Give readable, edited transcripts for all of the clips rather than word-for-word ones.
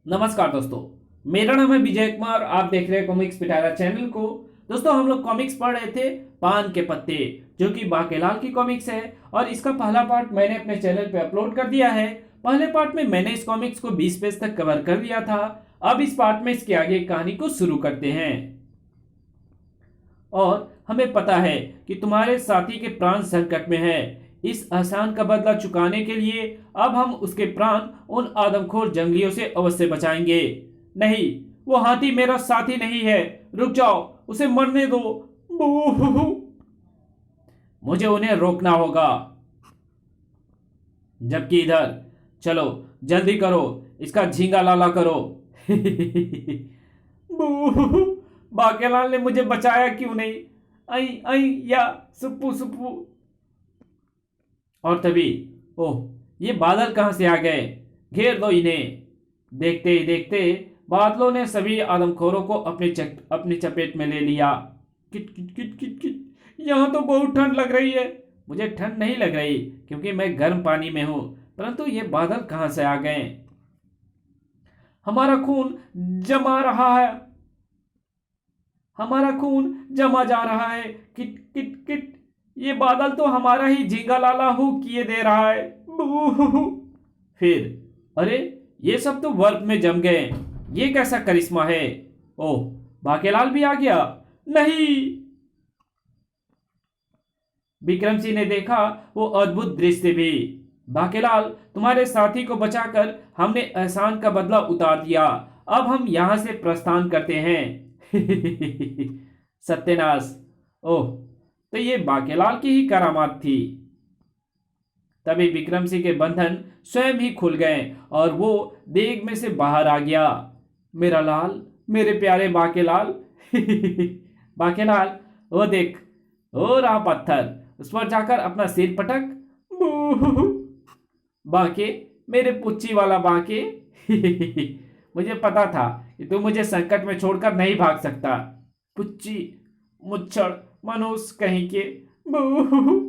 नमस्कार दोस्तों। मेरा नाम है विजय कुमार। आप देख रहे हैं कॉमिक्स पिटारा चैनल को। दोस्तों, हम लोग कॉमिक्स पढ़ रहे थे पान के पत्ते, जो कि बाकेलाल की कॉमिक्स है। और इसका पहला पार्ट मैंने अपने चैनल पे अपलोड कर दिया है। पहले पार्ट में मैंने इस कॉमिक्स को 20 पेज तक कवर कर दिया था। अब इस पार्ट में इसके आगे कहानी को शुरू करते हैं। और हमें पता है कि तुम्हारे साथी के प्राण संकट में है। इस एहसान का बदला चुकाने के लिए अब हम उसके प्राण उन आदमखोर जंगलियों से अवश्य बचाएंगे। नहीं, वो हाथी मेरा साथी नहीं है। रुक जाओ, उसे मरने दो। बूहू। मुझे उन्हें रोकना होगा। जबकि इधर, चलो जल्दी करो, इसका झींगा लाला करो। बूहू। बाकेलाल ने मुझे बचाया क्यों नहीं? आई आई या सुप्पू सुप्पू। और तभी, ओह, ये बादल कहां से आ गए? घेर दो इन्हें। देखते ही देखते बादलों ने सभी आदमखोरों को अपनी चपेट में ले लिया। Kit kit kit kit kit. यहां तो बहुत ठंड लग रही है। मुझे ठंड नहीं लग रही, क्योंकि मैं गर्म पानी में हूं। परंतु ये बादल कहां से आ गए? हमारा खून जमा रहा है। हमारा खून जमा जा रहा है। Kit kit kit. ये बादल तो हमारा ही झींगा लाला हु किए दे रहा है। बूहू। फिर, अरे, ये सब तो बर्फ में जम गए। ये कैसा करिश्मा है? ओह, बाकेलाल भी आ गया। नहीं। विक्रम सिंह ने देखा वो अद्भुत दृश्य भी। बाकेलाल, तुम्हारे साथी को बचाकर हमने एहसान का बदला उतार दिया। अब हम यहां से प्रस्थान करते हैं। सत्यानाश। ओह, तो ये बाकेलाल की ही करामात थी। तभी विक्रम सिंह के बंधन स्वयं ही खुल गए और वो देग में से बाहर आ गया। मेरा लाल, मेरे प्यारे बाकेलाल। बाकेलाल, वो देख, ओ रहा पत्थर, उस पर जाकर अपना सिर पटक। बूहू। बाके, मेरे पुच्ची वाला बाके। मुझे पता था कि तू मुझे संकट में छोड़कर नहीं भाग सकता। पुच्ची, मुच्छड़, मनुष्य कहीं के। बूहू।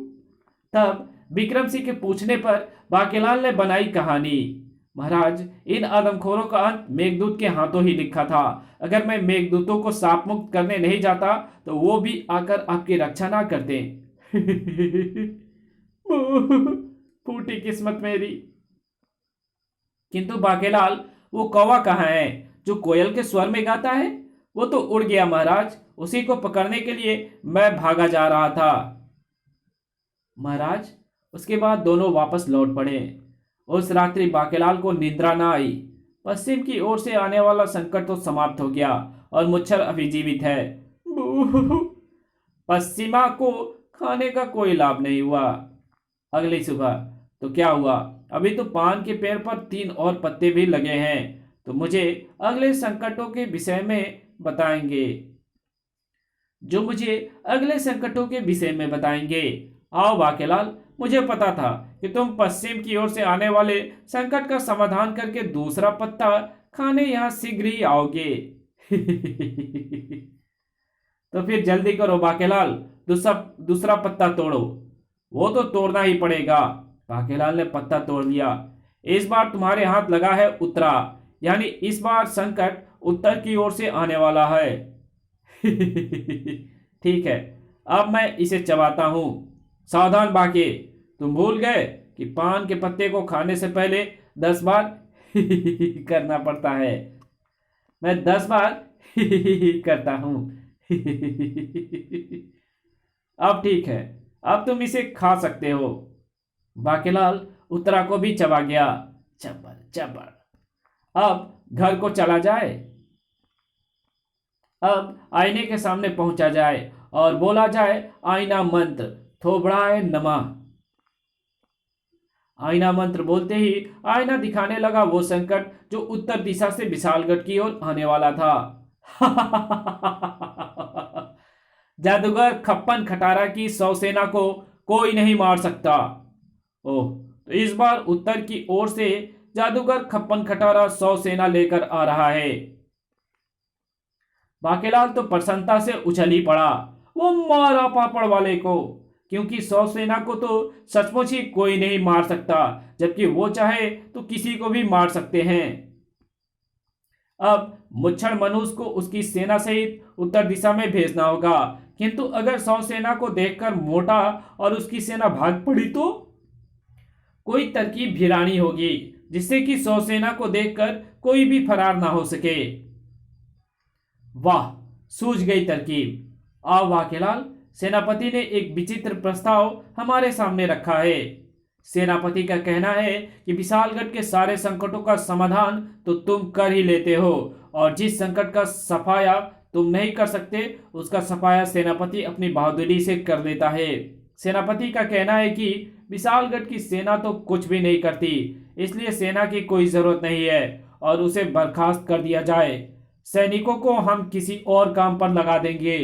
तब विक्रम सिंह के पूछने पर बाकेलाल ने बनाई कहानी। महाराज, इन आदमखोरों का अंत मेघदूत के हाथों ही लिखा था। अगर मैं मेघदूतों को शाप मुक्त करने नहीं जाता तो वो भी आकर आपकी रक्षा ना करते। फूटी किस्मत मेरी। किंतु बाकेलाल, वो कौवा कहाँ है जो कोयल के स्वर में गाता है? वो तो उड़ गया महाराज। उसी को पकड़ने के लिए मैं भागा जा रहा था। महाराज, उसके बाद दोनों वापस लौट पड़े। उस रात्रि बाकेलाल को निद्रा न आई। पश्चिम की ओर से आने वाला संकट तो समाप्त हो गया और मुच्छर अभी जीवित है। बूहू। पश्चिमा को खाने का कोई लाभ नहीं हुआ। अगली सुबह तो क्या हुआ? अभी तो पान के पेड़ पर 3 और पत्ते भी लगे हैं। तो मुझे अगले संकटों के विषय में बताएंगे। जो मुझे अगले संकटों के विषय में बताएंगे। आओ बाकेलाल, मुझे पता था कि तुम पश्चिम की ओर से आने वाले संकट का समाधान करके दूसरा पत्ता खाने यहां शीघ्र ही आओगे। तो फिर जल्दी करो बाकेलाल, दूसरा दूसरा पत्ता तोड़ो। वो तो तोड़ना ही पड़ेगा। बाकेलाल ने पत्ता तोड़ लिया। इस बार तुम्हारे हाथ लगा है उत्तरा, यानी इस बार संकट उत्तर की ओर से आने वाला है। ठीक है, अब मैं इसे चबाता हूं। सावधान बाके, तुम भूल गए कि पान के पत्ते को खाने से पहले 10 बार करना पड़ता है। मैं 10 बार करता हूं। अब ठीक है, अब तुम इसे खा सकते हो। बाकेलाल उत्तरा को भी चबा गया। चबर चबर। अब घर को चला जाए। अब आईने के सामने पहुंचा जाए और बोला जाए आईना मंत्र, थोबड़ाए नमः। आईना मंत्र बोलते ही आईना दिखाने लगा वो संकट जो उत्तर दिशा से विशालगढ़ की ओर आने वाला था। जादूगर खप्पन खटारा की 100 सेना को कोई नहीं मार सकता। ओह, तो इस बार उत्तर की ओर से जादूगर खप्पन खटारा 100 सेना लेकर आ रहा है। बाकेलाल तो प्रसन्नता से उछल ही पड़ा। वो मारा पापड़ वाले को, क्योंकि 100 सेना को तो सचमुच ही कोई नहीं मार सकता, जबकि वो चाहे तो किसी को भी मार सकते हैं। अब मुच्छड़ मनुष्य को उसकी सेना सहित उत्तर दिशा में भेजना होगा, किंतु अगर 100 सेना को देखकर मोटा और उसकी सेना भाग पड़ी तो कोई तरकीब भिड़ानी होगी जिससे कि 100 सेना को देखकर कोई भी फरार ना हो सके। वाह, सूझ गई तरकीब। आओ वाकेलाल, सेनापति ने एक विचित्र प्रस्ताव हमारे सामने रखा है। सेनापति का कहना है कि विशालगढ़ के सारे संकटों का समाधान तो तुम कर ही लेते हो, और जिस संकट का सफाया तुम नहीं कर सकते उसका सफाया सेनापति अपनी बहादुरी से कर देता है। सेनापति का कहना है कि विशालगढ़ की सेना तो कुछ भी नहीं करती, इसलिए सेना की कोई जरूरत नहीं है और उसे बर्खास्त कर दिया जाए। सैनिकों को हम किसी और काम पर लगा देंगे।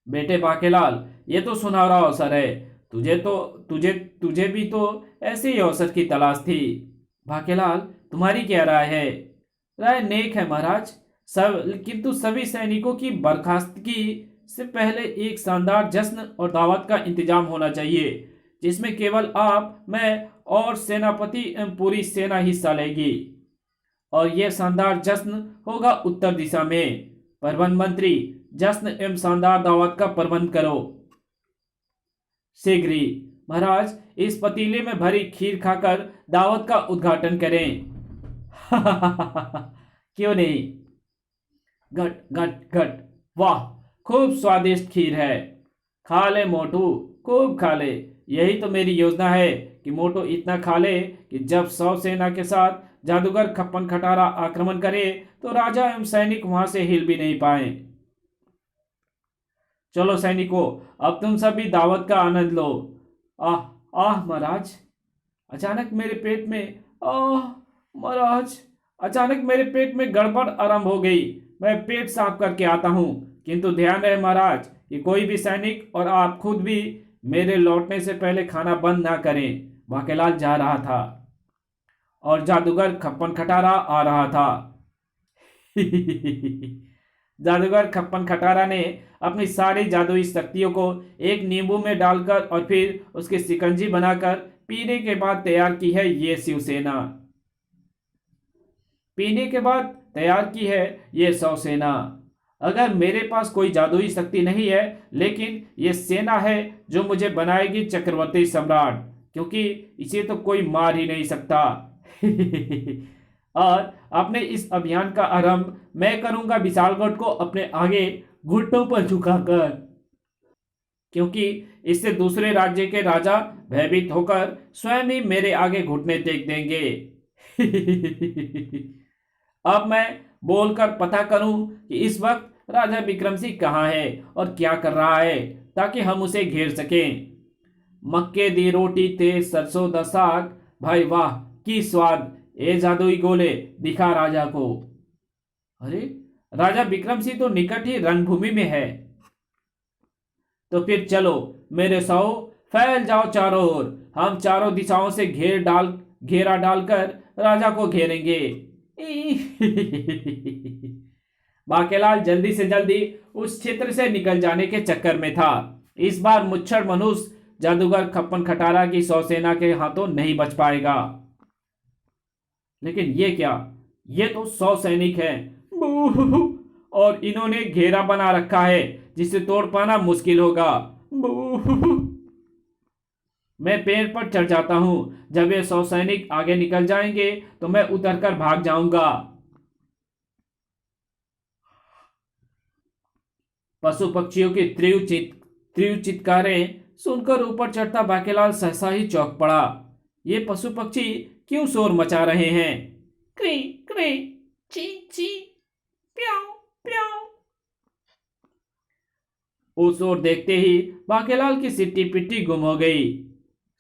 बेटे बाकेलाल, ये तो सुनहरा अवसर है। तुझे भी तो ऐसे ही अवसर की तलाश थी। बाकेलाल, तुम्हारी क्या राय है? राय नेक है महाराज, किंतु सभी सैनिकों की बर्खास्तगी से पहले एक शानदार जश्न और दावत का इंतजाम होना चाहिए, जिसमें केवल आप, मैं और सेनापति एवं पूरी सेना हिस्सा लेगी। और यह शानदार जश्न होगा उत्तर दिशा में। प्रबंध मंत्री, जश्न एवं शानदार दावत का प्रबंध करो शीघ्र ही। महाराज, इस पतीले में भरी खीर खाकर दावत का उद्घाटन करें। क्यों नहीं? घट घट घट, वाह, खूब स्वादिष्ट खीर है। खा ले मोटू, खूब खा ले। यही तो मेरी योजना है कि मोटू इतना खा ले कि जब 100 सेना के साथ जादूगर खप्पन खटारा आक्रमण करे तो राजा एवं सैनिक वहां से हिल भी नहीं पाए। चलो सैनिकों, अब तुम सभी दावत का आनंद लो। आह आह महाराज, अचानक मेरे पेट में महाराज, अचानक मेरे पेट में गड़बड़ आरंभ हो गई। मैं पेट साफ करके आता हूँ, किंतु ध्यान रहे महाराज कि कोई भी सैनिक और आप खुद भी मेरे लौटने से पहले खाना बंद ना करें। वाकेलाल जा रहा था और जादूगर खप्पन खटारा आ रहा था। जादूगर खप्पन खटारा ने अपनी सारी जादुई शक्तियों को एक नींबू में डालकर और फिर उसकी शिकंजी बनाकर पीने के बाद तैयार की है ये शिवसेना। पीने के बाद तैयार की है ये 100 सेना। अगर मेरे पास कोई जादुई शक्ति नहीं है, लेकिन ये सेना है जो मुझे बनाएगी चक्रवर्ती सम्राट, क्योंकि इसे तो कोई मार ही नहीं सकता। और अपने इस अभियान का आरंभ मैं करूंगा विशालगढ़ को अपने आगे घुटनों पर झुकाकर, क्योंकि इससे दूसरे राज्य के राजा भयभीत होकर स्वयं ही मेरे आगे घुटने टेक देंगे। अब मैं बोलकर पता करूं कि इस वक्त राजा विक्रम सिंह कहाँ है और क्या कर रहा है, ताकि हम उसे घेर सकें। मक्के दी रोटी तेज सरसों दा साग, भाई वाह की स्वाद, ए जादुई गोले दिखा राजा को। अरे, राजा विक्रम सिंह तो निकट ही रणभूमि में है। तो फिर चलो मेरे सौ, फैल जाओ चारों ओर। हम चारों दिशाओं से घेरा डालकर राजा को घेरेंगे। बाकेलाल जल्दी से जल्दी उस क्षेत्र से निकल जाने के चक्कर में था। इस बार मुच्छड़ मनुष्य जादूगर खप्पन खटारा की 100 सेना के हाथों नहीं बच पाएगा। लेकिन ये क्या, ये तो 100 सैनिक हैं और इन्होंने घेरा बना रखा है जिसे तोड़ पाना मुश्किल होगा। मैं पेड़ पर चढ़ जाता हूं। जब ये 100 सैनिक आगे निकल जाएंगे तो मैं उतरकर भाग जाऊंगा। पशु पक्षियों की तीव्र चित्कारें सुनकर ऊपर चढ़ता बाकेलाल सहसा ही चौंक पड़ा। ये पशु पक्षी क्यों शोर मचा रहे हैं? क्री क्री, ची ची, प्याऊ प्याऊ। उस ओर देखते ही बाकेलाल की सिट्टी पिट्टी गुम हो गई।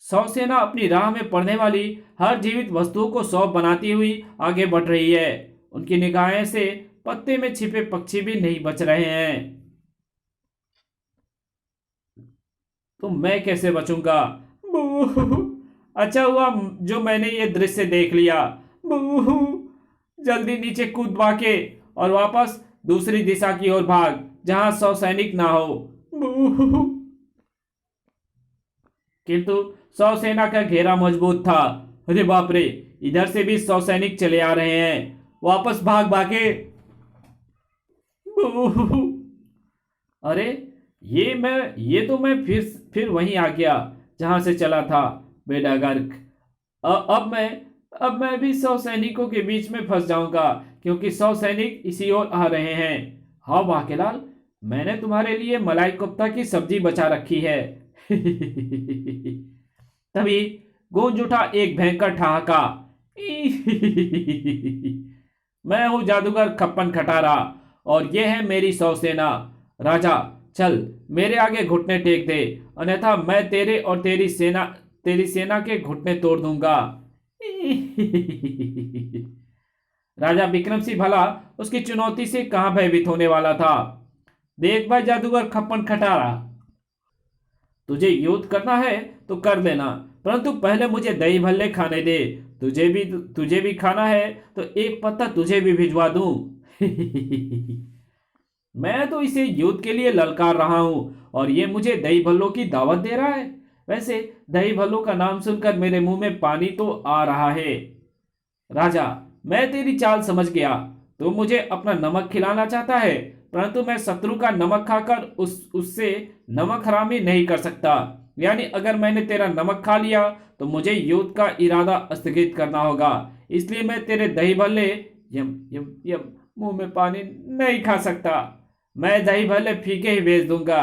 100 सेना अपनी राह में पड़ने वाली हर जीवित वस्तुओं को 100 बनाती हुई आगे बढ़ रही है। उनकी निगाहें से पत्ते में छिपे पक्षी भी नहीं बच रहे हैं। तो मैं कैसे बचूंगा? अच्छा हुआ जो मैंने ये दृश्य देख लिया। जल्दी नीचे कूद बाके और वापस दूसरी दिशा की ओर भाग, जहां 100 सैनिक ना हो। किंतु 100 सेना का घेरा मजबूत था। अरे बाप रे, इधर से भी 100 सैनिक चले आ रहे हैं। वापस भाग भागे। अरे ये तो मैं फिर वहीं आ गया जहां से चला था। बेडागर्क। अब मैं भी 100 सैनिकों के बीच में फंस जाऊंगा, क्योंकि 100 सैनिक इसी ओर आ रहे हैं। हाँ बाकेलाल, मैंने तुम्हारे लिए मलाई कोफ्ता की सब्जी बचा रखी है। तभी गूंज उठा एक भयंकर ठहाका। मैं हूं जादूगर खप्पन खटारा, और ये है मेरी 100 सेना। राजा, चल मेरे आगे घुटने टेक दे, अन्यथा मैं तेरे और तेरी सेना के घुटने तोड़ दूंगा। राजा विक्रम सिंह भला उसकी चुनौती से कहां भयभीत होने वाला था। देख भाई जादूगर खप्पन खटारा, तुझे युद्ध करना है तो कर लेना, परंतु पहले मुझे दही भल्ले खाने दे। तुझे भी खाना है तो एक पत्ता तुझे भी भिजवा दूं। मैं तो इसे युद्ध के लिए ललकार रहा हूं, और ये मुझे दही भल्लों की दावत दे रहा है। वैसे दही भल्लों का नाम सुनकर मेरे मुंह में पानी तो आ रहा है। राजा, मैं तेरी चाल समझ गया। तू मुझे अपना नमक खिलाना चाहता है, परंतु मैं शत्रु का नमक खाकर उससे नमक हरामी नहीं कर सकता। यानी अगर मैंने तेरा नमक खा लिया तो मुझे युद्ध का इरादा स्थगित करना होगा। इसलिए मैं तेरे दही भल्ले यम यम यम मुंह में पानी नहीं खा सकता। मैं दही भल्ले फीके ही भेज दूंगा।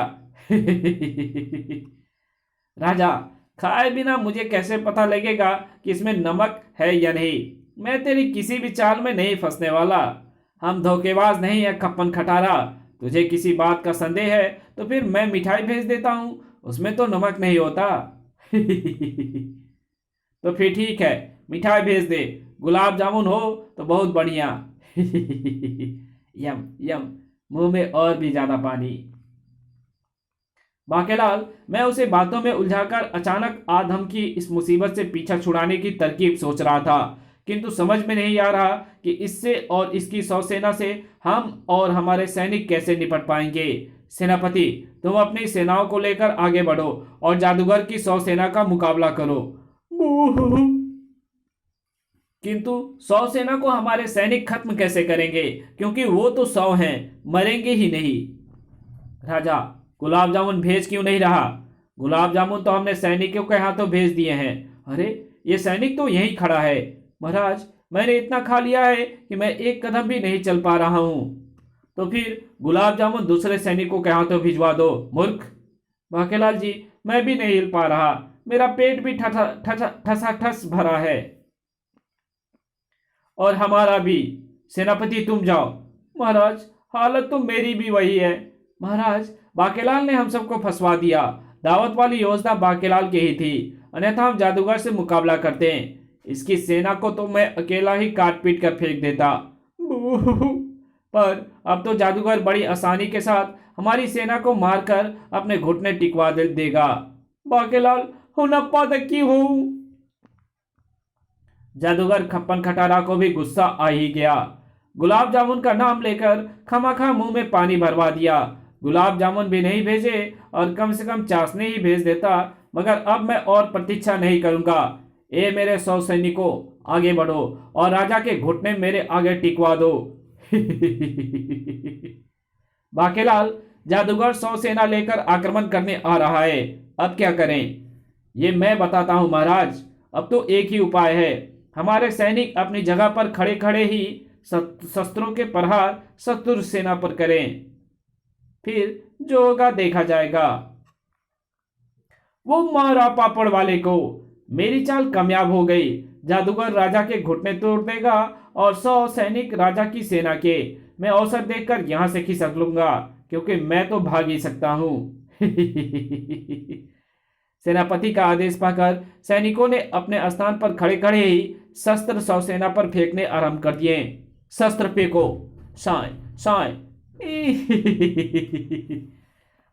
राजा, खाए बिना मुझे कैसे पता लगेगा कि इसमें नमक है या नहीं? मैं तेरी किसी भी चाल में नहीं फंसने वाला। हम धोखेबाज नहीं है खप्पन खटारा। तुझे किसी बात का संदेह है तो फिर मैं मिठाई भेज देता हूं, उसमें तो नमक नहीं होता। तो फिर ठीक है, मिठाई भेज दे। गुलाब जामुन हो तो बहुत बढ़िया। यम यम, मुंह में और भी ज्यादा पानी। बाकेलाल, मैं उसे बातों में उलझाकर अचानक आधम की इस मुसीबत से पीछा छुड़ाने की तरकीब सोच रहा था, किंतु समझ में नहीं आ रहा कि इससे और इसकी 100 सेना से हम और हमारे सैनिक कैसे निपट पाएंगे। सेनापति, तुम अपनी सेनाओं को लेकर आगे बढ़ो और जादूगर की 100 सेना का मुकाबला करो। किंतु 100 सेना को हमारे सैनिक खत्म कैसे करेंगे, क्योंकि वो तो 100 हैं, मरेंगे ही नहीं। राजा, गुलाब जामुन भेज क्यों नहीं रहा? गुलाब जामुन तो हमने सैनिकों के हाथों भेज दिए हैं। अरे, ये सैनिक तो यहीं खड़ा है। महाराज, मैंने इतना खा लिया है कि मैं एक कदम भी नहीं चल पा रहा हूं। तो फिर गुलाब जामुन दूसरे सैनिकों के हाथों भिजवा दो, मूर्ख। बाकेलाल जी, मैं भी नहीं हिल पा रहा। मेरा पेट भी ठसाठस भरा है, और हमारा भी। सेनापति, तुम जाओ। महाराज, हालत तो मेरी भी वही है। महाराज, बाकेलाल ने हम सबको फंसवा दिया। दावत वाली योजना बाकेलाल की ही थी, अन्यथा हम जादूगर से मुकाबला करते हैं। इसकी सेना को तो मैं अकेला ही काट पीट कर फेंक देता। पर अब तो जादूगर बड़ी आसानी के साथ हमारी सेना को मारकर अपने घुटने टिकवा देगा। बाकेलाल, हुनप्पा तक की हूं। जादूगर खप्पन खटारा को भी गुस्सा आ ही गया। गुलाब जामुन का नाम लेकर खमाखा मुंह में पानी भरवा दिया। गुलाब जामुन भी नहीं भेजे और कम से कम चाशनी ही भेज देता, मगर अब मैं और प्रतीक्षा नहीं करूंगा। ए मेरे 100 सैनिकों, आगे बढ़ो और राजा के घुटने मेरे आगे टिकवा दो। बाकेलाल, जादूगर 100 सेना लेकर आक्रमण करने आ रहा है। अब क्या करें? ये मैं बताता हूं महाराज। अब तो एक ही उपाय है। हमारे सैनिक अपनी जगह पर खड़े खड़े ही शस्त्रों के प्रहार शत्रु सेना पर करें, फिर जो होगा देखा जाएगा। वो मारा पापड़ वाले को। मेरी चाल कामयाब हो गई। जादूगर राजा के घुटने तोड़ देगा और 100 सैनिक राजा की सेना के। मैं अवसर देखकर यहां से खिसक लूंगा, क्योंकि मैं तो भाग ही सकता हूं। सेनापति का आदेश पाकर सैनिकों ने अपने स्थान पर खड़े खड़े ही शस्त्र 100 सेना पर फेंकने आरंभ कर दिए। शस्त्र फेंको, साए साए।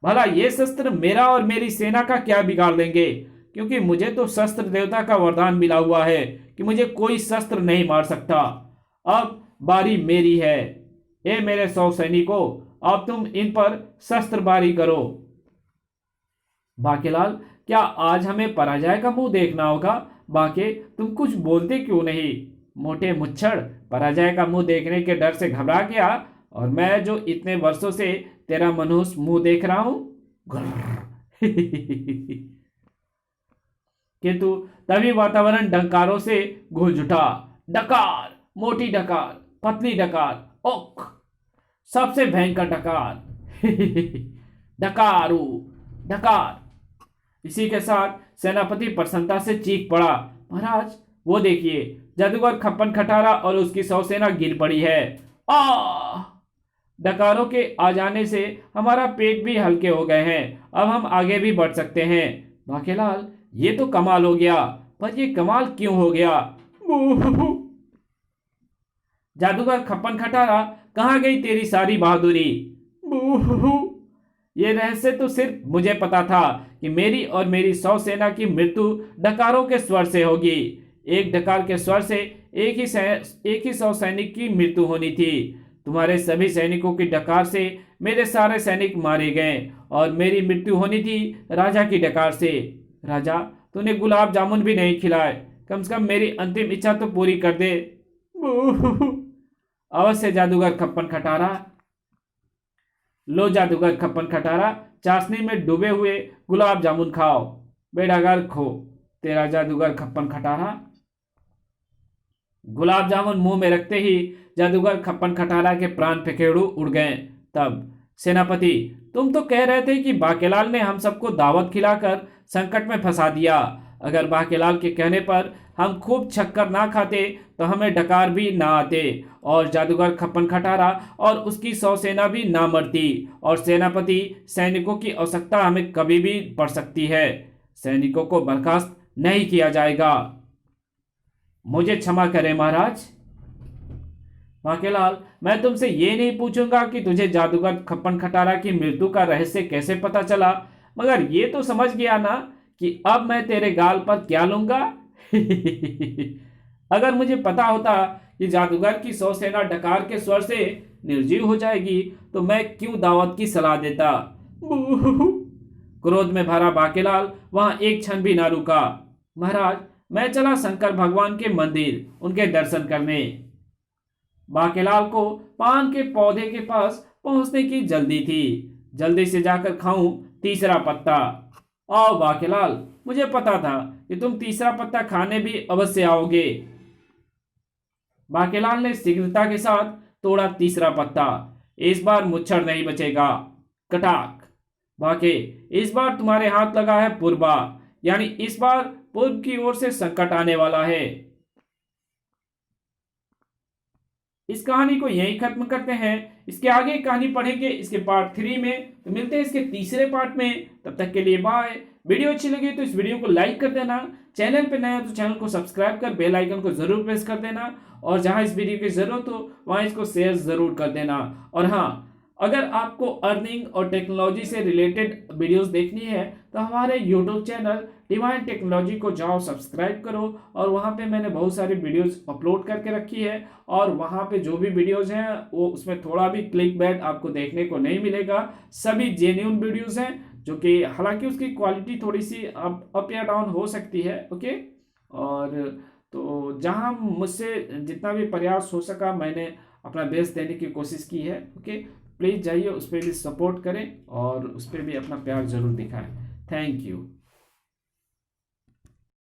भला ये शस्त्र मेरा और मेरी सेना का क्या बिगाड़ देंगे, क्योंकि मुझे तो शस्त्र देवता का वरदान मिला हुआ है कि मुझे कोई शस्त्र नहीं मार सकता। अब बारी मेरी है। ए मेरे 100 सैनिकों, अब तुम इन पर शस्त्रबारी करो। बाकेलाल, क्या आज हमें पराजय का मुंह देखना होगा? बाके तुम कुछ बोलते क्यों नहीं? मोटे मुच्छड़ पराजय का मुंह देखने के डर से घबरा गया। और मैं जो इतने वर्षों से तेरा मनहूस मुंह देख रहा हूं। किंतु तभी वातावरण डंकारों से गूंज उठा। डकार, मोटी डकार, पतली डकार, ओक, सबसे भयंकर डकार। डकारू, डकार। इसी के साथ सेनापति प्रसन्नता से चीख पड़ा, महाराज वो देखिए, जादूगर खप्पन खटारा और उसकी 100 सेना गिर पड़ी है। आ! डकारों के आ जाने से हमारा पेट भी हल्के हो गए हैं। अब हम आगे भी बढ़ सकते हैं। बाकेलाल, ये तो कमाल हो गया, पर ये कमाल क्यों हो गया? जादूगर खप्पन खटारा, कहाँ गई तेरी सारी बहादुरी? ये रहस्य तो सिर्फ मुझे पता था कि मेरी और मेरी 100 सेना की मृत्यु डकारों के स्वर से होगी। एक डकार के स्वर से एक ही 100 सैनिक की मृत्यु होनी थी। तुम्हारे सभी सैनिकों की डकार से मेरे सारे सैनिक मारे गए और मेरी मृत्यु होनी थी राजा की डकार से। राजा, तूने गुलाब जामुन भी नहीं खिलाए, कम से कम मेरी अंतिम इच्छा तो पूरी कर दे। अवश्य जादूगर खप्पन खटारा। लो जादूगर खप्पन खटारा, चाशनी में डूबे हुए गुलाब जामुन खाओ। बेड़ागर खो तेरा जादूगर खप्पन खटारा। गुलाब जामुन मुंह में रखते ही जादूगर खप्पन खटारा के प्राण फेंकेड़ू उड़ गए। तब सेनापति, तुम तो कह रहे थे कि बाकेलाल ने हम सबको दावत खिलाकर संकट में फंसा दिया। अगर बाकेलाल के कहने पर हम खूब छक्कर ना खाते तो हमें डकार भी ना आते और जादूगर खप्पन खटारा और उसकी 100 सेना भी ना मरती और सेनापति, सैनिकों की आवश्यकता हमें कभी भी पड़ सकती है। सैनिकों को बर्खास्त नहीं किया जाएगा। मुझे क्षमा करें महाराज। बाकेलाल, मैं तुमसे ये नहीं पूछूंगा कि तुझे जादूगर खप्पन खटारा की मृत्यु का रहस्य कैसे पता चला, मगर ये तो समझ गया ना कि अब मैं तेरे गाल पर क्या लूंगा। अगर मुझे पता होता कि जादूगर की 100 सेना डकार के स्वर से निर्जीव हो जाएगी तो मैं क्यों दावत की सलाह देता। क्रोध में भरा बाकेलाल वहां एक क्षण भी ना रुका। महाराज, मैं चला शंकर भगवान के मंदिर उनके दर्शन करने। बाकेलाल को पान के पौधे के पास पहुंचने की जल्दी थी। जल्दी से जाकर खाऊं तीसरा पत्ता। आओ बाकेलाल, मुझे पता था कि तुम तीसरा पत्ता खाने भी अवश्य आओगे। बाकेलाल ने शीघ्रता के साथ तोड़ा तीसरा पत्ता। इस बार मुच्छर नहीं बचेगा। कटाक। बाके, इस बार तुम्हारे हाथ लगा है पूर्वा, यानी इस बार पूर्व की ओर से संकट आने वाला है। इस कहानी को यहीं खत्म करते हैं। इसके आगे कहानी पढ़ेंगे इसके पार्ट 3 में। तो मिलते हैं इसके तीसरे पार्ट में। तब तक के लिए बाय। वीडियो अच्छी लगी तो इस वीडियो को लाइक कर देना। चैनल पे नया तो चैनल को सब्सक्राइब कर बेल आइकन को जरूर प्रेस कर देना और जहां इस वीडियो की जरूरत हो वहां इसको शेयर जरूर कर देना। और हाँ, अगर आपको अर्निंग और टेक्नोलॉजी से रिलेटेड वीडियोस देखनी है तो हमारे यूट्यूब चैनल डिवाइन टेक्नोलॉजी को जाओ सब्सक्राइब करो और वहाँ पे मैंने बहुत सारी वीडियोस अपलोड करके रखी है और वहाँ पे जो भी वीडियोस हैं वो उसमें थोड़ा भी क्लिक बैट आपको देखने को नहीं मिलेगा। सभी जेन्युइन वीडियोस हैं, जो कि हालांकि उसकी क्वालिटी थोड़ी सी अप या डाउन हो सकती है। ओके, और तो जहाँ मुझसे जितना भी प्रयास हो सका मैंने अपना बेस्ट देने की कोशिश की है। ओके, प्लीज़ जाइए उस पर भी सपोर्ट करें और उस पर भी अपना प्यार जरूर दिखाएं। Thank you.